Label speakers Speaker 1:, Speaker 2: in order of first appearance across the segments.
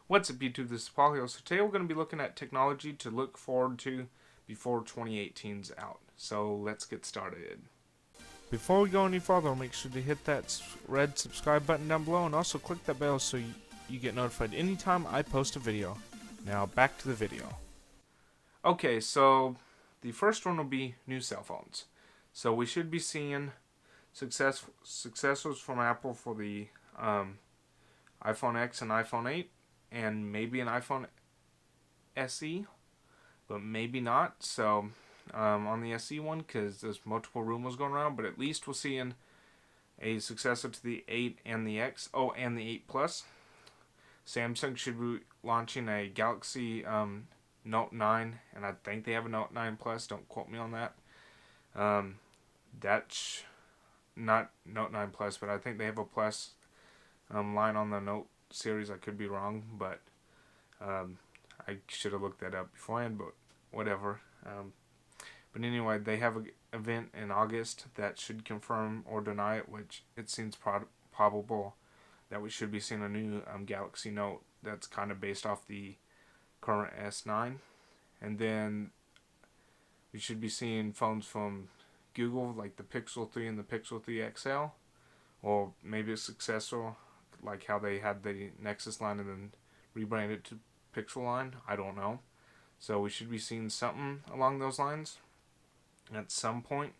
Speaker 1: What's up YouTube, this is Paul here. So today we're going to be looking at technology to look forward to before 2018's out. So let's get started. Before we go any further, make sure to hit that red subscribe button down below and also click that bell so you get notified anytime I post a video. Now back to the video. Okay, so the first one will be new cell phones. So we should be seeing successors from Apple for the iPhone X and iPhone 8. And maybe an iPhone SE, but maybe not. So on the SE one, because there's multiple rumors going around, but at least we're seeing a successor to the 8 and the X. Oh, and the 8 Plus. Samsung should be launching a Galaxy Note 9, and I think they have a Note 9 Plus. Don't quote me on that. That's not Note 9 Plus, but I think they have a Plus line on the Note series. I could be wrong, but I should have looked that up beforehand, but whatever. But anyway, they have an event in August that should confirm or deny it, which it seems probable that we should be seeing a new Galaxy Note that's kind of based off the current S9. And then we should be seeing phones from Google, like the Pixel 3 and the Pixel 3 XL, or maybe a successor like how they had the Nexus line and then rebranded to Pixel line. I don't know. So we should be seeing something along those lines at some point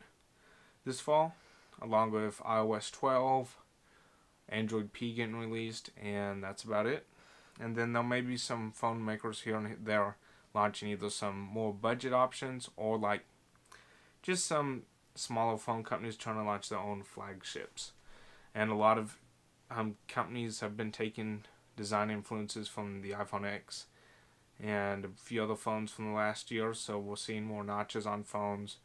Speaker 1: this fall, along with iOS 12, Android P getting released, and that's about it. And then there may be some phone makers here and there launching either some more budget options or like just some smaller phone companies trying to launch their own flagships. And a lot of companies have been taking design influences from the iPhone X and a few other phones from the last year. So we're seeing more notches on phones.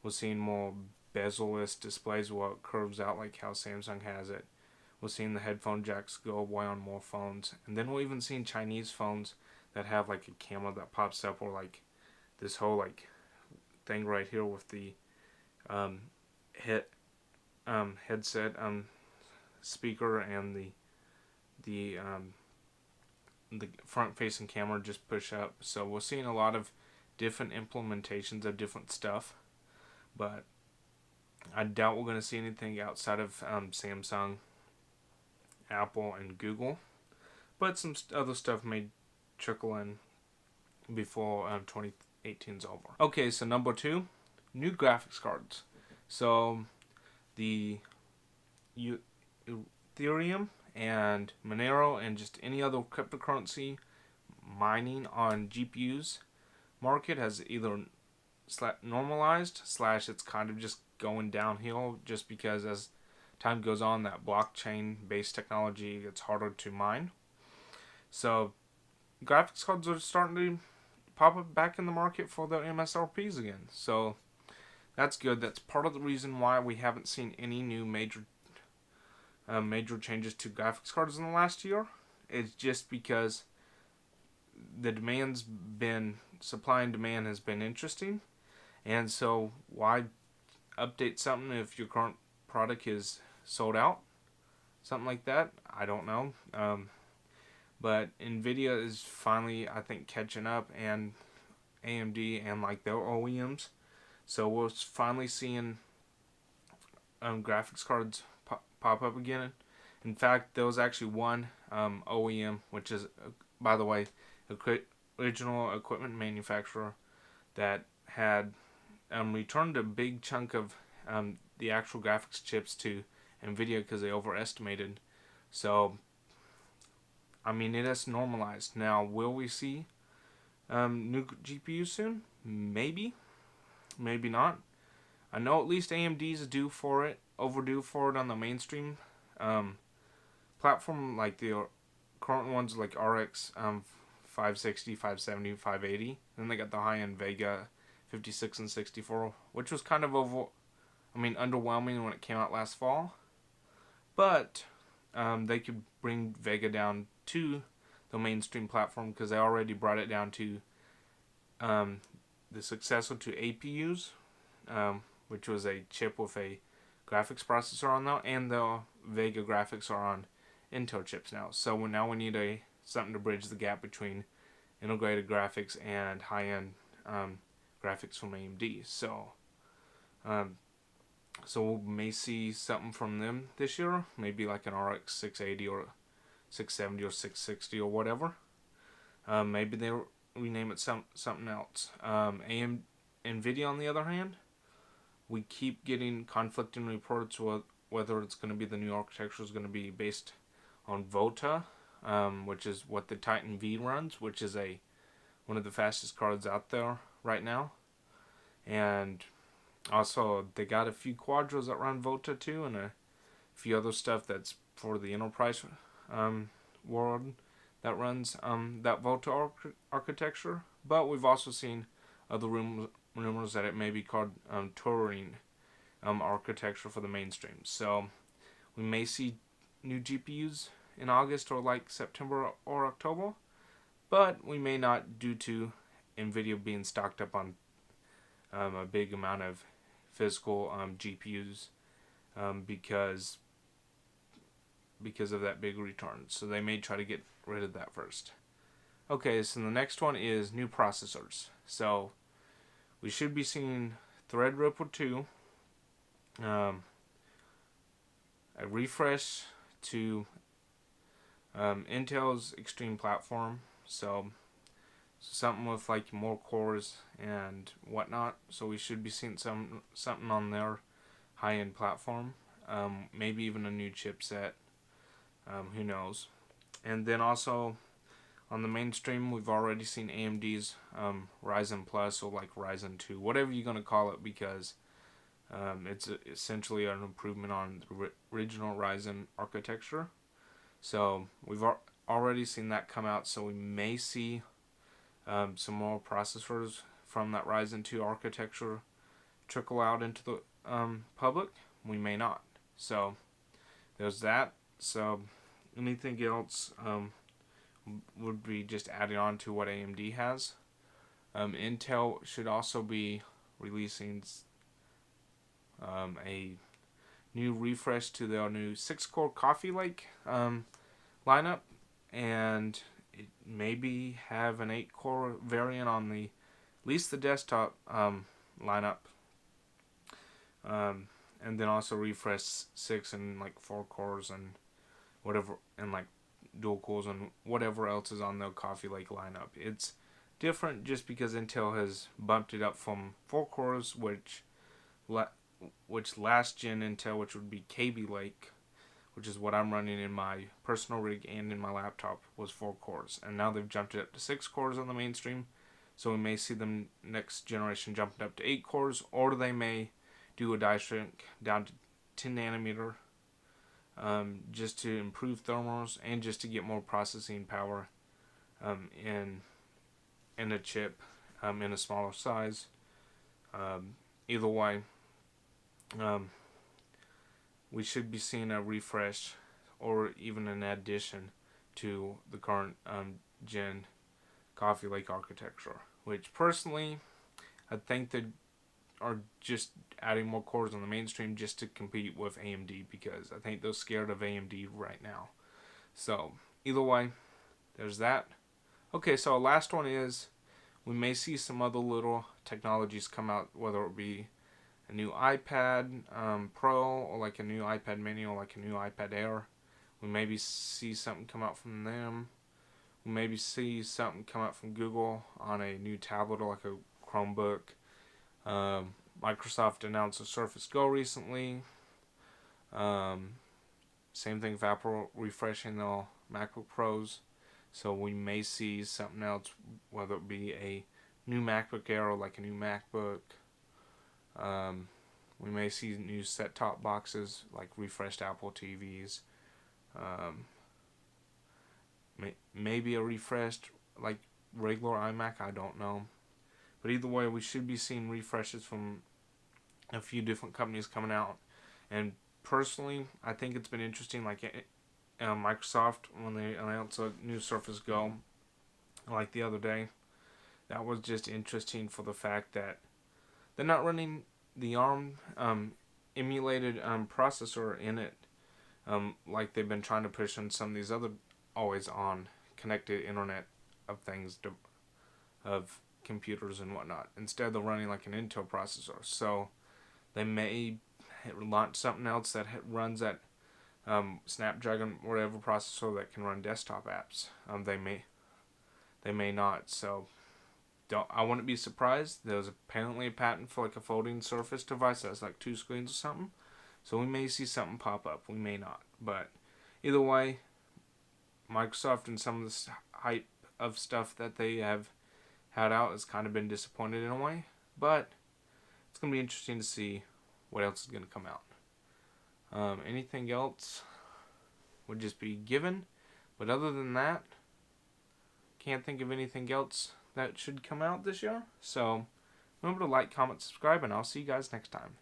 Speaker 1: We're seeing more bezel-less displays where it curves out like how Samsung has it. We're seeing the headphone jacks go away on more phones. And then we're even seeing Chinese phones that have like a camera that pops up, or like this whole like thing right here with the headset speaker and the front-facing camera just push up. So we're seeing a lot of different implementations of different stuff, but I doubt we're going to see anything outside of Samsung, Apple, and Google. But some other stuff may trickle in before 2018's over. Okay, so number 2, new graphics cards. So the Ethereum and Monero and just any other cryptocurrency mining on GPUs market has either normalized / it's kind of just going downhill, just because as time goes on that blockchain based technology gets harder to mine. So graphics cards are starting to pop up back in the market for their MSRPs again. So that's good. That's part of the reason why we haven't seen any new major changes to graphics cards in the last year. It's just because the supply and demand has been interesting, and so why update something if your current product is sold out? Something like that. I don't know. But Nvidia is finally, I think, catching up, and AMD and like their OEMs. So we're finally seeing graphics cards pop up again. In fact, there was actually one OEM, which is, by the way, original equipment manufacturer, that had returned a big chunk of the actual graphics chips to Nvidia because they overestimated. So, I mean, it has normalized. Now, will we see new GPUs soon? Maybe. Maybe not. I know at least AMD's overdue for it on the mainstream platform, like the current ones like RX 560, 570, 580. Then they got the high-end Vega 56 and 64, which was kind of underwhelming when it came out last fall. But they could bring Vega down to the mainstream platform because they already brought it down to the successor to APUs, which was a chip with a graphics processor on there, and the Vega graphics are on Intel chips now. So now we need a something to bridge the gap between integrated graphics and high-end graphics from AMD. So we may see something from them this year, maybe like an RX 680 or 670 or 660 or whatever. Maybe they'll rename it something else. NVIDIA, on the other hand, we keep getting conflicting reports whether it's going to be the new architecture is going to be based on Volta, which is what the Titan V runs, which is one of the fastest cards out there right now. And also, they got a few Quadros that run Volta too, and a few other stuff that's for the enterprise world that runs that Volta architecture. But we've also seen other rumors that it may be called Turing architecture for the mainstream. So we may see new GPUs in August or like September or October, but we may not, due to NVIDIA being stocked up on a big amount of physical GPUs because of that big return. So they may try to get rid of that first. Okay, so the next one is new processors. So we should be seeing Threadripper 2, a refresh to Intel's Extreme platform. So something with like more cores and whatnot. So we should be seeing something on their high-end platform. Maybe even a new chipset. Who knows? And then also on the mainstream, we've already seen AMD's Ryzen Plus, or like Ryzen 2, whatever you're going to call it, because it's essentially an improvement on the original Ryzen architecture. So we've already seen that come out, so we may see some more processors from that Ryzen 2 architecture trickle out into the public. We may not. So there's that. So anything else would be just adding on to what AMD has. Intel should also be releasing a new refresh to their new 6-core Coffee Lake lineup, and it maybe have an 8-core variant on at least the desktop lineup, and then also refresh 6 and like 4 cores and whatever, and like dual cores and whatever else is on the Coffee Lake lineup. It's different just because Intel has bumped it up from 4 cores, which last gen Intel, which would be Kaby Lake, which is what I'm running in my personal rig and in my laptop, was 4 cores. And now they've jumped it up to 6 cores on the mainstream. So we may see them next generation jumping up to 8 cores, or they may do a die shrink down to 10 nanometer, just to improve thermals and just to get more processing power in a chip in a smaller size. Either way, we should be seeing a refresh or even an addition to the current gen Coffee Lake architecture, which personally I think they are just adding more cores on the mainstream just to compete with AMD, because I think they're scared of AMD right now. So either way, there's that. Okay, so our last one is we may see some other little technologies come out, whether it be a new iPad Pro, or like a new iPad Mini, or like a new iPad Air. We maybe see something come out from them. We maybe see something come out from Google on a new tablet, or like a Chromebook. Microsoft announced a Surface Go recently. Same thing with Apple refreshing the MacBook Pros. So we may see something else, whether it be a new MacBook Air or like a new MacBook. We may see new set-top boxes, like refreshed Apple TVs. Maybe a refreshed like regular iMac, I don't know. But either way, we should be seeing refreshes from a few different companies coming out. And personally, I think it's been interesting, like Microsoft, when they announced a new Surface Go, like the other day. That was just interesting for the fact that they're not running the ARM emulated processor in it, like they've been trying to push on some of these other always-on connected Internet of Things of computers and whatnot. Instead, they're running like an Intel processor. So they may launch something else that runs that Snapdragon whatever processor that can run desktop apps. They may not. So I wouldn't be surprised. There's apparently a patent for like a folding Surface device that's like 2 screens or something. So we may see something pop up. We may not. But either way, Microsoft and some of the hype of stuff that they have had out has kind of been disappointed in a way. But it's going to be interesting to see what else is going to come out. Anything else would just be given. But other than that, can't think of anything else that should come out this year. So remember to like, comment, subscribe, and I'll see you guys next time.